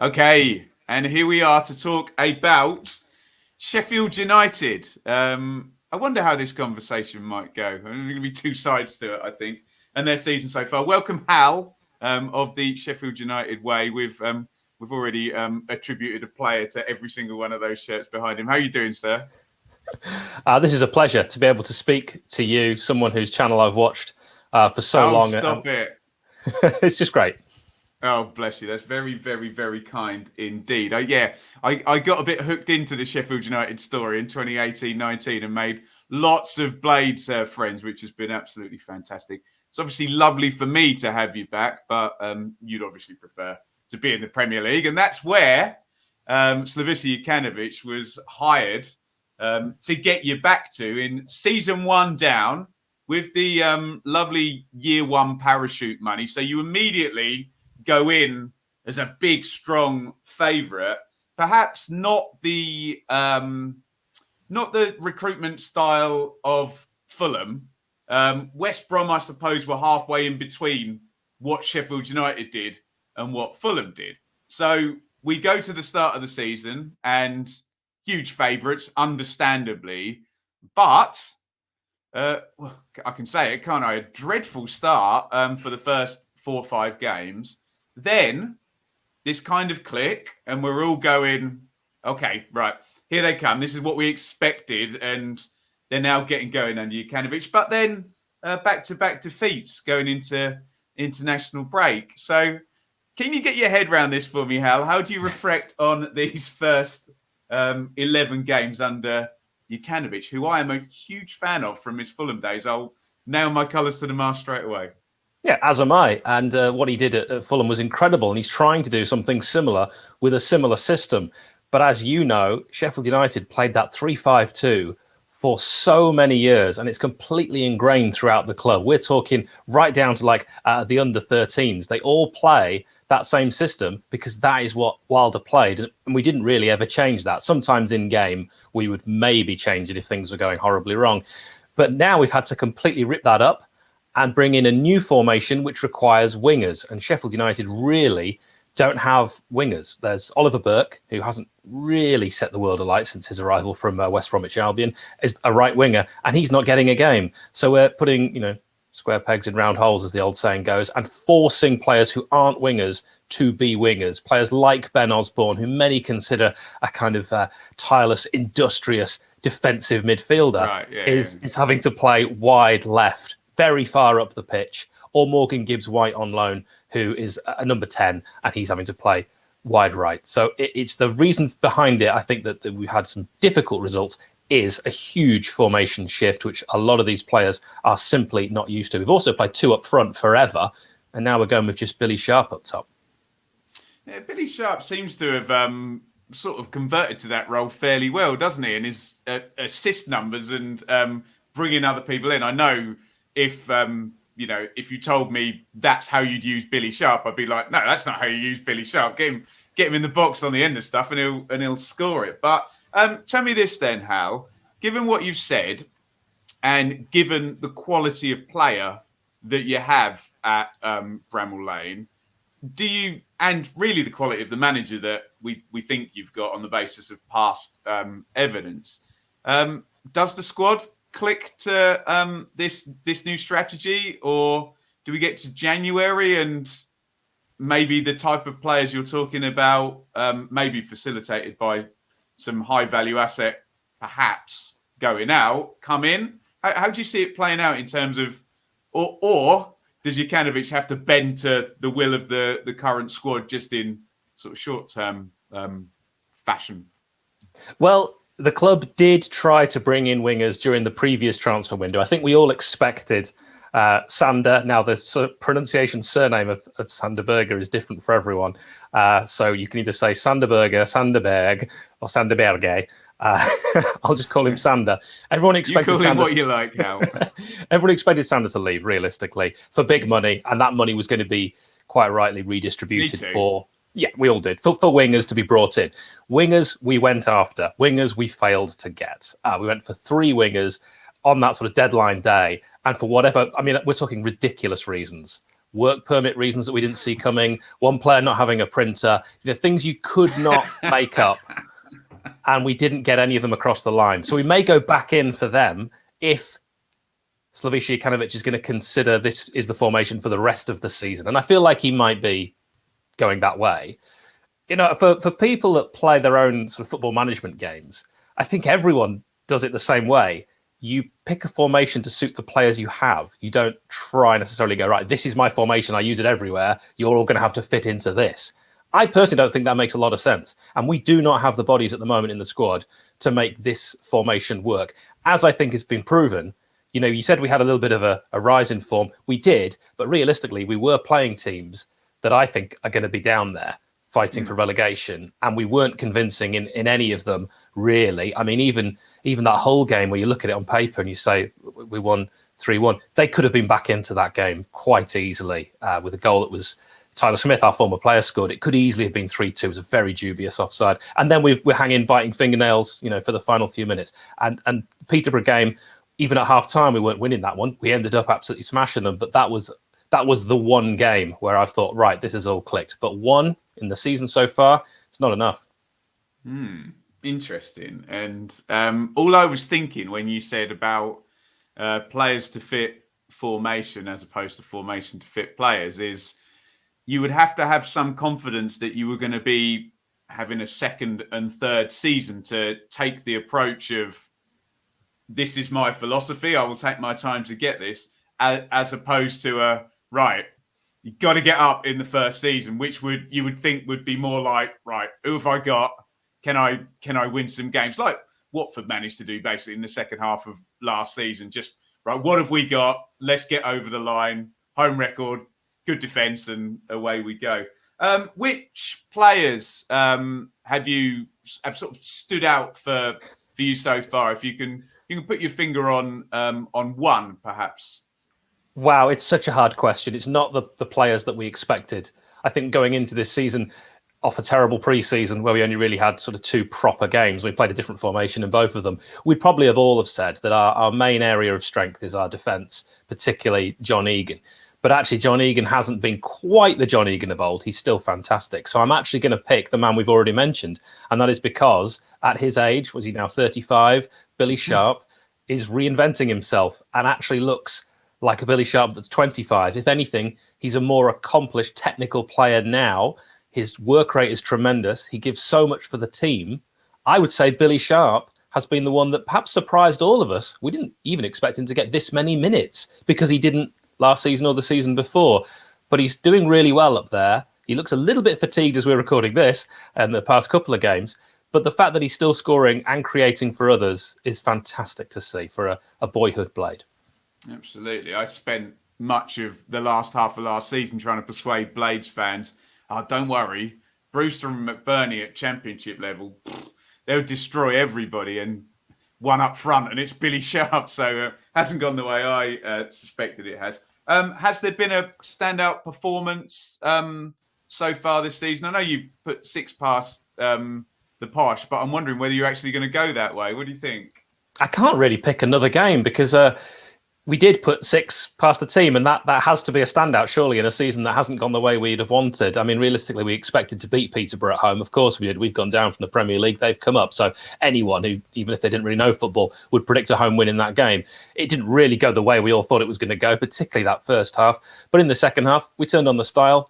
Okay, and here we are to talk about Sheffield United. I wonder how this conversation might go. There's going to be two sides to it, I think, and their season so far. Welcome, Hal, of the Sheffield United Way. We've already attributed a player to every single one of those shirts behind him. How are you doing, sir? This is a pleasure to be able to speak to you, someone whose channel I've watched for so long. Stop it. It's just great. Oh, bless you. That's very, very, very kind indeed. I got a bit hooked into the Sheffield United story in 2018-19 and made lots of Blades friends, which has been absolutely fantastic. It's obviously lovely for me to have you back, but you'd obviously prefer to be in the Premier League. And that's where Slavisa Jokanovic was hired to get you back to in season one down with the lovely year one parachute money. So you immediately go in as a big, strong favourite. Perhaps not the recruitment style of Fulham. West Brom, I suppose, were halfway in between what Sheffield United did and what Fulham did. So we go to the start of the season and huge favourites, understandably. But I can say it, can't I? A dreadful start for the first 4 or 5 games. Then this kind of click, and we're all going, okay, right, here they come. This is what we expected, and they're now getting going under Jokanovic. But then back-to-back defeats going into international break. So can you get your head around this for me, Hal? How do you reflect on these first 11 games under Jokanovic, who I am a huge fan of from his Fulham days? I'll nail my colours to the mast straight away. Yeah, as am I. And what he did at Fulham was incredible. And he's trying to do something similar with a similar system. But as you know, Sheffield United played that 3-5-2 for so many years. And it's completely ingrained throughout the club. We're talking right down to like the under-13s. They all play that same system because that is what Wilder played. And we didn't really ever change that. Sometimes in game, we would maybe change it if things were going horribly wrong. But now we've had to completely rip that up and bring in a new formation which requires wingers. And Sheffield United really don't have wingers. There's Oliver Burke, who hasn't really set the world alight since his arrival from West Bromwich Albion, is a right winger, and he's not getting a game. So we're putting, square pegs in round holes, as the old saying goes, and forcing players who aren't wingers to be wingers. Players like Ben Osborne, who many consider a kind of tireless, industrious, defensive midfielder, is having to play wide left, very far up the pitch, or Morgan Gibbs-White on loan, who is a number 10, and he's having to play wide right. So it's the reason behind it, I think, that we've had some difficult results, is a huge formation shift, which a lot of these players are simply not used to. We've also played 2 up front forever, and now we're going with just Billy Sharp up top. Yeah, Billy Sharp seems to have sort of converted to that role fairly well, doesn't he? And his assist numbers and bringing other people in. I know if you told me that's how you'd use Billy Sharp, I'd be like, no, that's not how you use Billy Sharp. Get him in the box on the end of stuff, and he'll score it. But tell me this then, Hal. Given what you've said, and given the quality of player that you have at Bramall Lane, and really the quality of the manager that we think you've got on the basis of past evidence, does the squad click to this new strategy, or do we get to January and maybe the type of players you're talking about, maybe facilitated by some high value asset perhaps going out, come in? How do you see it playing out in terms of, or does Jokanovic have to bend to the will of the current squad just in sort of short term fashion? Well, the club did try to bring in wingers during the previous transfer window. I think we all expected Sander. Now, the surname of Sander Berger is different for everyone. So you can either say Sander Berger, Sanderberg, or Sanderberge. I'll just call him Sander. Everyone expected you call him what you like now. Everyone expected Sander to leave, realistically, for big money. And that money was going to be quite rightly redistributed for... Yeah, we all did. For wingers to be brought in. Wingers we went after. Wingers we failed to get. We went for 3 wingers on that sort of deadline day. And for whatever, I mean, we're talking ridiculous reasons. work permit reasons that we didn't see coming, one player not having a printer, things you could not make up. And we didn't get any of them across the line. So we may go back in for them if Slaviša Jokanovic is going to consider this is the formation for the rest of the season. And I feel like he might be going that way. For people that play their own sort of football management games, I think everyone does it the same way. You pick a formation to suit the players you have. You don't try necessarily go, right, this is my formation, I use it everywhere, you're all going to have to fit into this. I personally don't think that makes a lot of sense. And we do not have the bodies at the moment in the squad to make this formation work. As I think has been proven, you said we had a little bit of a rise in form. We did, but realistically, we were playing teams that I think are going to be down there fighting for relegation, and we weren't convincing in any of them, really. I mean, even that whole game where you look at it on paper and you say we won 3-1, they could have been back into that game quite easily with a goal that was Tyler Smith, our former player, scored. It could easily have been 3-2. It was a very dubious offside. And then we're hanging, biting fingernails, for the final few minutes. And Peterborough game, even at half-time, we weren't winning that one. We ended up absolutely smashing them. But that was the one game where I thought, right, this is all clicked. But one in the season so far, it's not enough. Interesting. And all I was thinking when you said about players to fit formation as opposed to formation to fit players is you would have to have some confidence that you were going to be having a second and third season to take the approach of this is my philosophy, I will take my time to get this, as opposed to right, you've got to get up in the first season, which you would think would be more like, right, who have I got? Can I win some games? Like Watford managed to do basically in the second half of last season. Just, right, what have we got? Let's get over the line. Home record, good defence, and away we go. Which players have sort of stood out for you so far? If you can put your finger on one, perhaps. Wow, it's such a hard question. It's not the players that we expected. I think going into this season, off a terrible pre-season where we only really had sort of two proper games, we played a different formation in both of them, we'd probably have all have said that our main area of strength is our defence, particularly John Egan. But actually, John Egan hasn't been quite the John Egan of old. He's still fantastic. So I'm actually going to pick the man we've already mentioned. And that is because at his age, was he now 35, Billy Sharp is reinventing himself and actually looks like a Billy Sharp that's 25. If anything, he's a more accomplished technical player now. His work rate is tremendous. He gives so much for the team. I would say Billy Sharp has been the one that perhaps surprised all of us. We didn't even expect him to get this many minutes because he didn't last season or the season before. But he's doing really well up there. He looks a little bit fatigued as we're recording this and the past couple of games. But the fact that he's still scoring and creating for others is fantastic to see for a boyhood blade. Absolutely. I spent much of the last half of last season trying to persuade Blades fans, don't worry, Brewster and McBurney at championship level, they'll destroy everybody and one up front, and it's Billy Sharp. So hasn't gone the way I suspected it has. Has there been a standout performance so far this season? I know you put 6 past the Posh, but I'm wondering whether you're actually going to go that way. What do you think? I can't really pick another game because we did put 6 past the team, and that has to be a standout, surely, in a season that hasn't gone the way we'd have wanted. I mean, realistically, we expected to beat Peterborough at home. Of course we did. We've gone down from the Premier League. They've come up. So anyone who, even if they didn't really know football, would predict a home win in that game. It didn't really go the way we all thought it was going to go, particularly that first half. But in the second half, we turned on the style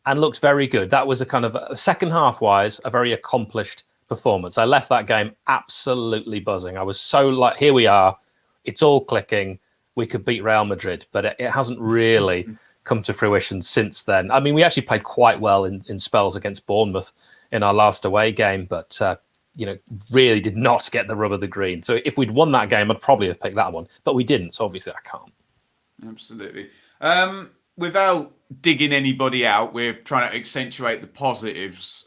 and looked very good. That was a kind of, second half-wise, a very accomplished performance. I left that game absolutely buzzing. I was so like, here we are. It's all clicking. We could beat Real Madrid, but it hasn't really come to fruition since then. I mean, we actually played quite well in spells against Bournemouth in our last away game, but really did not get the rub of the green. So if we'd won that game, I'd probably have picked that one, but we didn't. So obviously I can't. Absolutely. Without digging anybody out, we're trying to accentuate the positives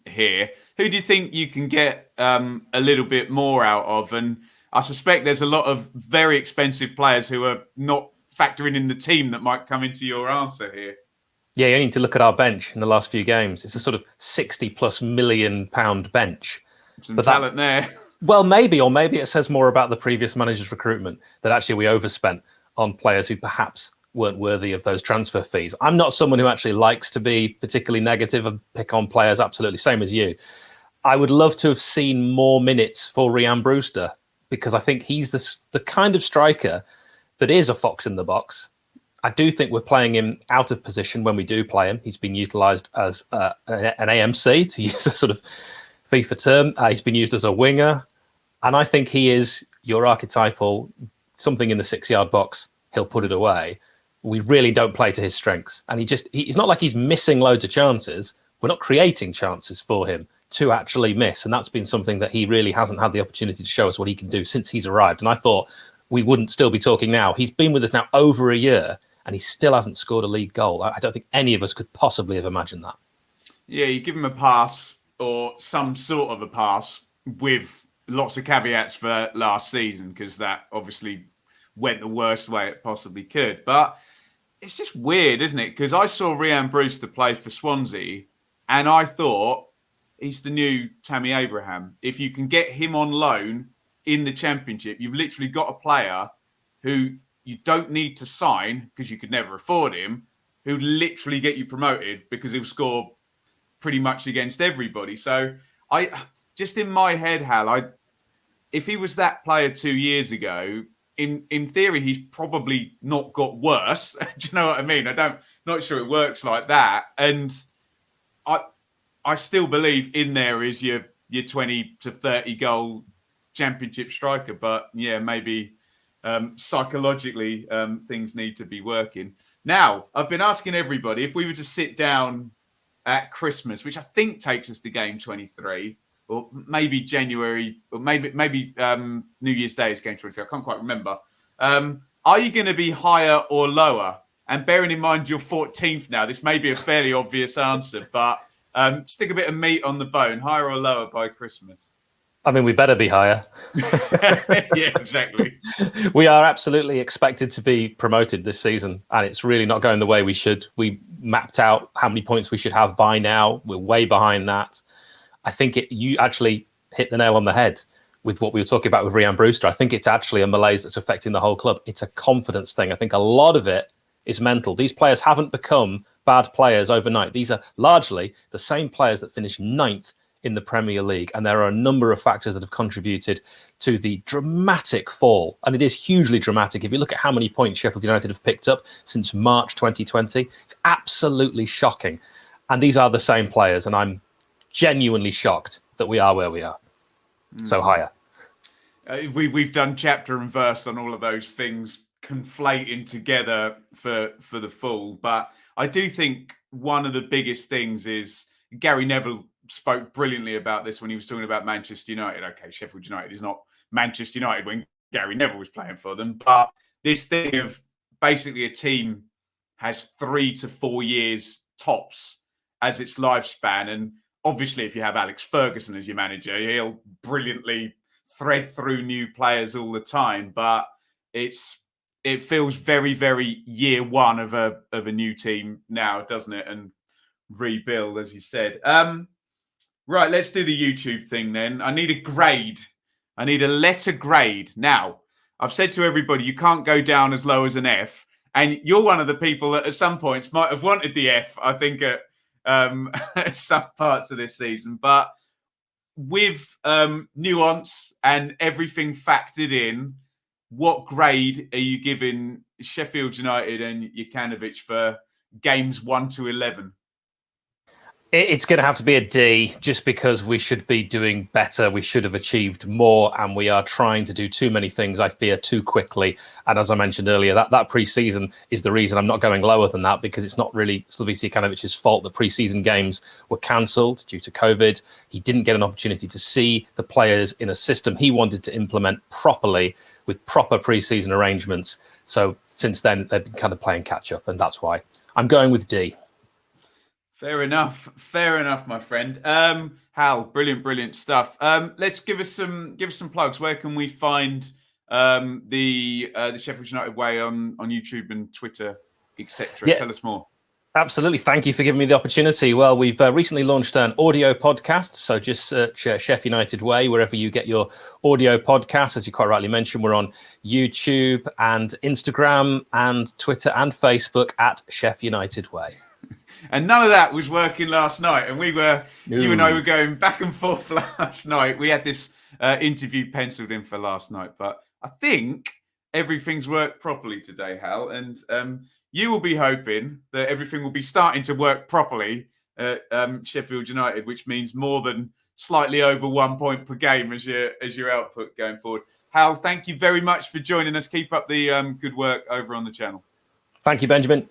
here. Who do you think you can get a little bit more out of? And I suspect there's a lot of very expensive players who are not factoring in the team that might come into your answer here. Yeah, you need to look at our bench in the last few games. It's a sort of £60+ million bench. Some talent there. Well, maybe it says more about the previous manager's recruitment that actually we overspent on players who perhaps weren't worthy of those transfer fees. I'm not someone who actually likes to be particularly negative and pick on players, absolutely same as you. I would love to have seen more minutes for Rhian Brewster, because I think he's the kind of striker that is a fox in the box. I do think we're playing him out of position when we do play him. He's been utilised as an AMC, to use a sort of FIFA term. He's been used as a winger. And I think he is your archetypal, something in the 6-yard box, he'll put it away. We really don't play to his strengths. And he's not like he's missing loads of chances. We're not creating chances for him to actually miss. And that's been something that he really hasn't had the opportunity to show us what he can do since he's arrived. And I thought we wouldn't still be talking now. He's been with us now over a year and he still hasn't scored a league goal. I don't think any of us could possibly have imagined that. Yeah, you give him a pass or some sort of a pass with lots of caveats for last season, because that obviously went the worst way it possibly could. But it's just weird, isn't it? Because I saw Rhian Brewster play for Swansea and I thought he's the new Tammy Abraham. If you can get him on loan in the Championship, you've literally got a player who you don't need to sign because you could never afford him, who literally get you promoted because he'll score pretty much against everybody. So I just, in my head, Hal, if he was that player 2 years ago, in theory, he's probably not got worse. Do you know what I mean? Not sure it works like that. And I still believe in there is your 20 to 30 goal Championship striker. But yeah, maybe psychologically things need to be working. Now, I've been asking everybody if we were to sit down at Christmas, which I think takes us to game 23, or maybe January, or maybe New Year's Day is game 23. I can't quite remember. Are you going to be higher or lower? And bearing in mind you're 14th now, this may be a fairly obvious answer, but stick a bit of meat on the bone, higher or lower by Christmas? I mean, we better be higher. Yeah, exactly. We are absolutely expected to be promoted this season, and it's really not going the way we should. We mapped out how many points we should have by now. We're way behind that. I think you actually hit the nail on the head with what we were talking about with Rhian Brewster. I think it's actually a malaise that's affecting the whole club. It's a confidence thing. I think a lot of it is mental. These players haven't become bad players overnight. These are largely the same players that finished 9th in the Premier League. And there are a number of factors that have contributed to the dramatic fall. And it is hugely dramatic. If you look at how many points Sheffield United have picked up since March 2020, it's absolutely shocking. And these are the same players. And I'm genuinely shocked that we are where we are. So higher. We've done chapter and verse on all of those things conflating together for the fall. But I do think one of the biggest things is Gary Neville spoke brilliantly about this when he was talking about Manchester United. Okay, Sheffield United is not Manchester United when Gary Neville was playing for them. But this thing of basically a team has 3 to 4 years tops as its lifespan. And obviously, if you have Alex Ferguson as your manager, he'll brilliantly thread through new players all the time. But it feels very, very year one of a new team now, doesn't it? And rebuild, as you said. Right, let's do the YouTube thing then. I need a grade. I need a letter grade. Now, I've said to everybody, you can't go down as low as an F. And you're one of the people that at some points might have wanted the F, I think, at some parts of this season. But with nuance and everything factored in, what grade are you giving Sheffield United and Jokanovic for games 1 to 11? It's going to have to be a D, just because we should be doing better. We should have achieved more, and we are trying to do too many things, I fear, too quickly. And as I mentioned earlier, that pre-season is the reason I'm not going lower than that, because it's not really Slavisa Jokanović's fault. The pre-season games were cancelled due to COVID. He didn't get an opportunity to see the players in a system he wanted to implement properly with proper pre-season arrangements. So since then, they've been kind of playing catch-up, and that's why I'm going with D. Fair enough, my friend. Hal, brilliant stuff. Let's give us some plugs. Where can we find the Sheffield United Way on YouTube and Twitter, etc.? Yeah. Tell us more. Absolutely. Thank you for giving me the opportunity. Well, we've recently launched an audio podcast. So just search Sheff United Way wherever you get your audio podcasts. As you quite rightly mentioned, we're on YouTube and Instagram and Twitter and Facebook at Sheff United Way. And none of that was working last night. And you and I were going back and forth last night. We had this interview penciled in for last night. But I think everything's worked properly today, Hal. And you will be hoping that everything will be starting to work properly at Sheffield United, which means more than slightly over 1 point per game as your output going forward. Hal, thank you very much for joining us. Keep up the good work over on the channel. Thank you, Benjamin.